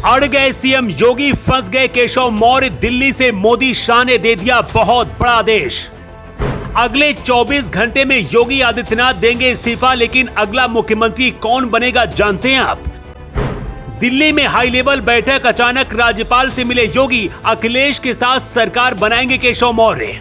अड़ गए सीएम योगी, फंस गए केशव मौर्य। दिल्ली से मोदी शाह ने दे दिया बहुत बड़ा आदेश। अगले 24 घंटे में योगी आदित्यनाथ देंगे इस्तीफा, लेकिन अगला मुख्यमंत्री कौन बनेगा जानते हैं आप? दिल्ली में हाई लेवल बैठक, अचानक राज्यपाल से मिले योगी, अखिलेश के साथ सरकार बनाएंगे केशव मौर्य।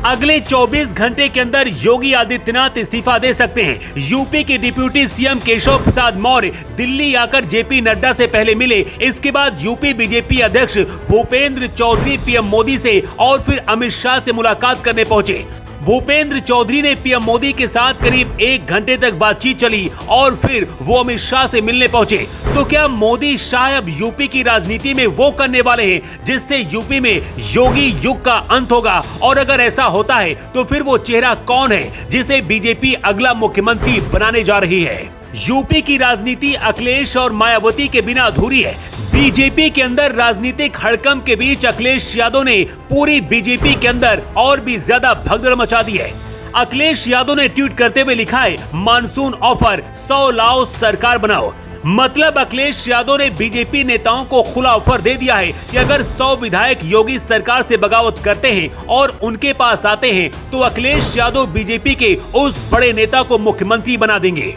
अगले 24 घंटे के अंदर योगी आदित्यनाथ इस्तीफा दे सकते हैं। यूपी के डिप्यूटी सीएम केशव प्रसाद मौर्य दिल्ली आकर जेपी नड्डा से पहले मिले। इसके बाद यूपी बीजेपी अध्यक्ष भूपेंद्र चौधरी पीएम मोदी से और फिर अमित शाह से मुलाकात करने पहुंचे। भूपेंद्र चौधरी ने पीएम मोदी के साथ करीब 1 घंटे तक बातचीत चली और फिर वो अमित शाह से मिलने पहुंचे। तो क्या मोदी शाह अब यूपी की राजनीति में वो करने वाले हैं जिससे यूपी में योगी युग का अंत होगा? और अगर ऐसा होता है तो फिर वो चेहरा कौन है जिसे बीजेपी अगला मुख्यमंत्री बनाने जा रही है? यूपी की राजनीति अखिलेश और मायावती के बिना अधूरी है। बीजेपी के अंदर राजनीतिक हड़कंप के बीच अखिलेश यादव ने पूरी बीजेपी के अंदर और भी ज्यादा भगदड़ मचा दी है। अखिलेश यादव ने ट्वीट करते हुए लिखा है, मानसून ऑफर 100 लाओ सरकार बनाओ। मतलब अखिलेश यादव ने बीजेपी नेताओं को खुला ऑफर दे दिया है कि अगर 100 विधायक योगी सरकार से बगावत करते हैं और उनके पास आते हैं तो अखिलेश यादव बीजेपी के उस बड़े नेता को मुख्यमंत्री बना देंगे।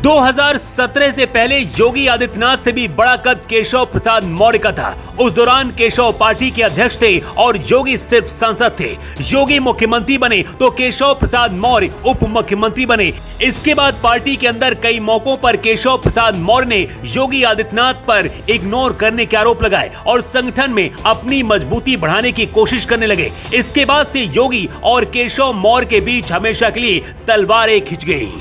2017 से पहले योगी आदित्यनाथ से भी बड़ा कद केशव प्रसाद मौर्य का था। उस दौरान केशव पार्टी के अध्यक्ष थे और योगी सिर्फ सांसद थे। योगी मुख्यमंत्री बने तो केशव प्रसाद मौर्य उप मुख्यमंत्री बने। इसके बाद पार्टी के अंदर कई मौकों पर केशव प्रसाद मौर्य ने योगी आदित्यनाथ पर इग्नोर करने के आरोप लगाए और संगठन में अपनी मजबूती बढ़ाने की कोशिश करने लगे। इसके बाद से योगी और केशव मौर्य के बीच हमेशा के लिए तलवारें खिंच गई।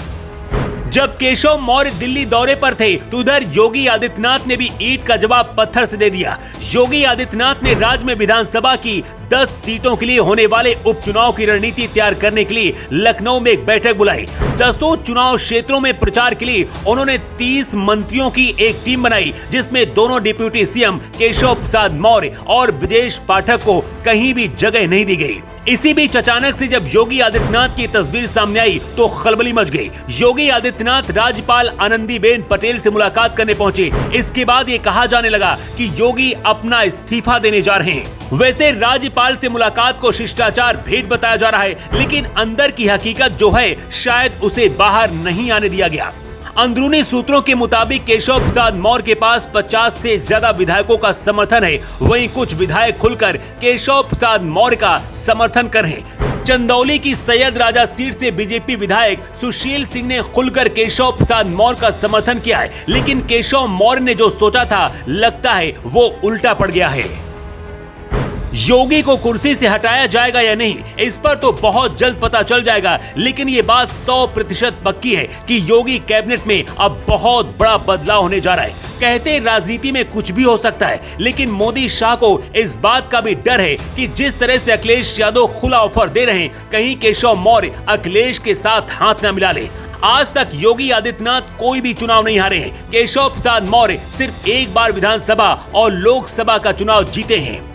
जब केशव मौर्य दिल्ली दौरे पर थे तो उधर योगी आदित्यनाथ ने भी ईंट का जवाब पत्थर से दे दिया। योगी आदित्यनाथ ने राज्य में विधानसभा की 10 सीटों के लिए होने वाले उपचुनाव की रणनीति तैयार करने के लिए लखनऊ में एक बैठक बुलाई। 10 चुनाव क्षेत्रों में प्रचार के लिए उन्होंने 30 मंत्रियों की एक टीम बनाई, जिसमें दोनों डिप्यूटी सीएम केशव प्रसाद मौर्य और ब्रजेश पाठक को कहीं भी जगह नहीं दी गई। इसी बीच अचानक से जब योगी आदित्यनाथ की तस्वीर सामने आई तो खलबली मच गई। योगी आदित्यनाथ राज्यपाल आनंदीबेन पटेल से मुलाकात करने पहुंचे। इसके बाद ये कहा जाने लगा कि योगी अपना इस्तीफा देने जा रहे हैं। वैसे राज्यपाल से मुलाकात को शिष्टाचार भेंट बताया जा रहा है, लेकिन अंदर की हकीकत जो है शायद उसे बाहर नहीं आने दिया गया। अंदरूनी सूत्रों के मुताबिक केशव प्रसाद मौर्य के पास 50 से ज्यादा विधायकों का समर्थन है। वहीं कुछ विधायक खुलकर केशव प्रसाद मौर्य का समर्थन कर रहे हैं। चंदौली की सैयद राजा सीट से बीजेपी विधायक सुशील सिंह ने खुलकर केशव प्रसाद मौर्य का समर्थन किया है, लेकिन केशव मौर्य ने जो सोचा था लगता है वो उल्टा पड़ गया है। योगी को कुर्सी से हटाया जाएगा या नहीं, इस पर तो बहुत जल्द पता चल जाएगा, लेकिन ये बात 100% पक्की है कि योगी कैबिनेट में अब बहुत बड़ा बदलाव होने जा रहा है। कहते हैं राजनीति में कुछ भी हो सकता है, लेकिन मोदी शाह को इस बात का भी डर है कि जिस तरह से अखिलेश यादव खुला ऑफर दे रहे हैं, कहीं केशव मौर्य अखिलेश के साथ हाथ न मिला ले। आज तक योगी आदित्यनाथ कोई भी चुनाव नहीं हारे हैं। केशव प्रसाद मौर्य सिर्फ एक बार विधानसभा और लोकसभा का चुनाव जीते हैं।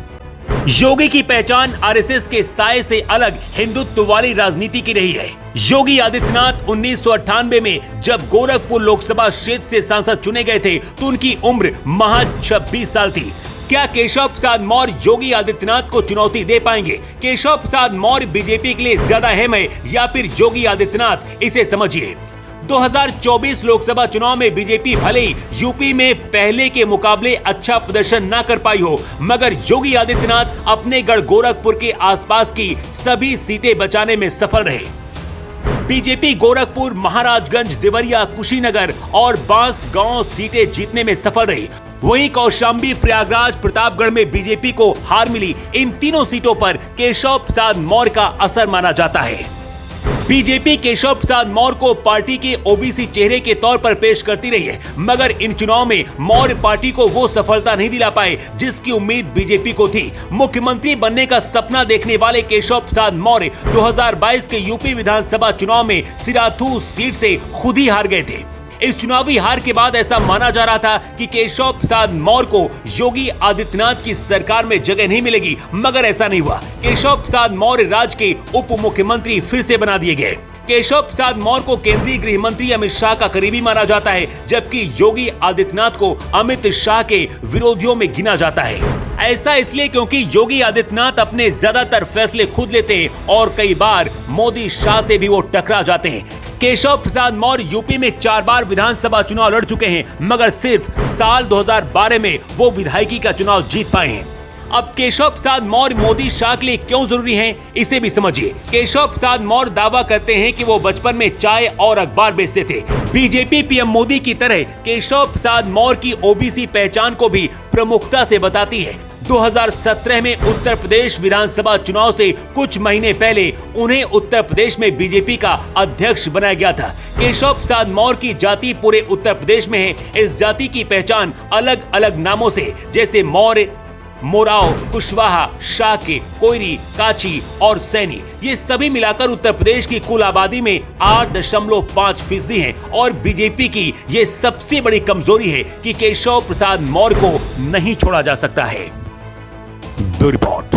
योगी की पहचान आरएसएस के साये से अलग हिंदुत्व वाली राजनीति की रही है। योगी आदित्यनाथ 1998 में जब गोरखपुर लोकसभा क्षेत्र से सांसद चुने गए थे तो उनकी उम्र महज 26 साल थी। क्या केशव प्रसाद मौर्य योगी आदित्यनाथ को चुनौती दे पाएंगे? केशव प्रसाद मौर्य बीजेपी के लिए ज्यादा अहम है या फिर योगी आदित्यनाथ? इसे समझिए। 2024 लोकसभा चुनाव में बीजेपी भले ही यूपी में पहले के मुकाबले अच्छा प्रदर्शन न कर पाई हो, मगर योगी आदित्यनाथ अपने गढ़ गोरखपुर के आसपास की सभी सीटें बचाने में सफल रहे। बीजेपी गोरखपुर, महाराजगंज, देवरिया, कुशीनगर और बांसगांव सीटें जीतने में सफल रही। वहीं कौशांबी, प्रयागराज, प्रतापगढ़ में बीजेपी को हार मिली। इन तीनों सीटों पर केशव प्रसाद मौर्य का असर माना जाता है। बीजेपी केशव प्रसाद मौर्य को पार्टी के ओबीसी चेहरे के तौर पर पेश करती रही है, मगर इन चुनाव में मौर्य पार्टी को वो सफलता नहीं दिला पाए जिसकी उम्मीद बीजेपी को थी। मुख्यमंत्री बनने का सपना देखने वाले केशव प्रसाद मौर्य 2022 के यूपी विधानसभा चुनाव में सिराथू सीट से खुद ही हार गए थे। इस चुनावी हार के बाद ऐसा माना जा रहा था कि केशव प्रसाद मौर्य को योगी आदित्यनाथ की सरकार में जगह नहीं मिलेगी, मगर ऐसा नहीं हुआ। केशव प्रसाद मौर्य राज्य के उप मुख्यमंत्री फिर से बना दिए गए। केशव प्रसाद मौर्य को केंद्रीय गृह मंत्री अमित शाह का करीबी माना जाता है, जबकि योगी आदित्यनाथ को अमित शाह के विरोधियों में गिना जाता है। ऐसा इसलिए क्योंकि योगी आदित्यनाथ अपने ज्यादातर फैसले खुद लेते हैं और कई बार मोदी शाह से भी वो टकरा जाते हैं। केशव प्रसाद मौर्य यूपी में 4 बार विधानसभा चुनाव लड़ चुके हैं, मगर सिर्फ साल 2012 में वो विधायकी का चुनाव जीत पाए हैं। अब केशव प्रसाद मौर्य मोदी शाह के लिए क्यों जरूरी हैं, इसे भी समझिए। केशव प्रसाद मौर्य दावा करते हैं कि वो बचपन में चाय और अखबार बेचते थे। बीजेपी पीएम मोदी की तरह केशव प्रसाद मौर्य की ओबीसी पहचान को भी प्रमुखता से बताती है। 2017 में उत्तर प्रदेश विधानसभा चुनाव से कुछ महीने पहले उन्हें उत्तर प्रदेश में बीजेपी का अध्यक्ष बनाया गया था। केशव प्रसाद मौर्य की जाति पूरे उत्तर प्रदेश में है। इस जाति की पहचान अलग अलग नामों से, जैसे मौर्य, मोराव, कुशवाहा, शाक्य, कोयरी, काची और सैनी, ये सभी मिलाकर उत्तर प्रदेश की कुल आबादी में 8.5% है। और बीजेपी की ये सबसे बड़ी कमजोरी है कि केशव प्रसाद मौर्य को नहीं छोड़ा जा सकता है। Bureau report.